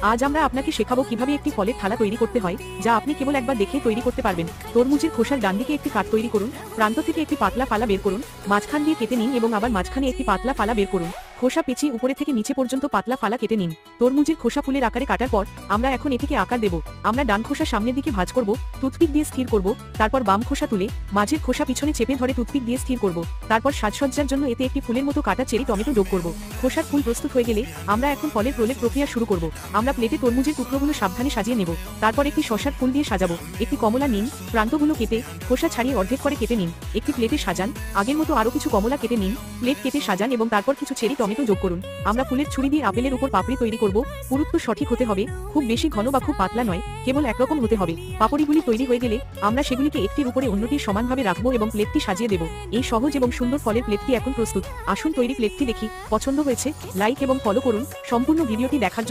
আজ আমরা আপনাকে শেখাবো কিভাবে একটি ফলের থালা তৈরি করতে হয়, যা আপনি কেবল একবার দেখে তৈরি করতে পারবেন। তরমুজের খোসার ডান দিকে একটি কাট তৈরি করুন, প্রান্ত থেকে একটি পাতলা ফালা বের করুন, মাঝখান দিয়ে কেটে নিন এবং আবার মাঝখানে একটি পাতলা ফালা বের করুন। খোসা পেঁচিয়ে উপরে থেকে নিচে পর্যন্ত পাতলা ফালা কেটে নিন। তরমুজের খোসা ফুলের আকারে কাটার পর আমরা এখন এটিকে আকার দেব। আমরা ডান খোসা সামনের দিকে ভাঁজ করব, টুথপিক দিয়ে স্থির করব, তারপর বাম খোসা তুলে মাঝের খোসা পিছনে চেপে ধরে টুথপিক দিয়ে স্থির করব। তারপর সাজসজ্জার জন্য এতে একটি ফুলের মতো কাটা চেরি টমেটো যোগ করব। খোসার ফুল প্রস্তুত হয়ে গেলে আমরা এখন ফলের রোলের প্রক্রিয়া শুরু করব। আমরা প্লেটে তরমুজের টুকরোগুলো সাবধানে সাজিয়ে নেব। তারপর একটি শসার ফুল দিয়ে সাজাবো। একটি কমলা নিন, প্রান্তগুলো কেটে খোসা ছাড়িয়ে অর্ধেক করে কেটে নিন। একটি প্লেটে সাজান, আগের মতো আরো কিছু কমলা কেটে নিন, প্লেট কেটে সাজান এবং তারপর কিছু চেরি টমেটো যোগ করুন। আমরা ফুলের ছুরি দিয়ে আপেলের উপর পাপড়ি তৈরি করব। পুরুত্ব সঠিক হতে হবে, খুব বেশি ঘন বা খুব পাতলা নয়, কেবল একরকম হতে হবে। পাপড়িগুলি তৈরি হয়ে গেলে আমরা সেগুলিকে একটির উপরে অন্যটির সমানভাবে রাখবো এবং প্লেটটি সাজিয়ে দেব। এই সহজ এবং সুন্দর ফলের প্লেটটি এখন প্রস্তুত। আসুন তৈরি প্লেটটি দেখি। পছন্দ হয়েছে লাইক এবং ফলো করুন। সম্পূর্ণ ভিডিওটি দেখার জন্য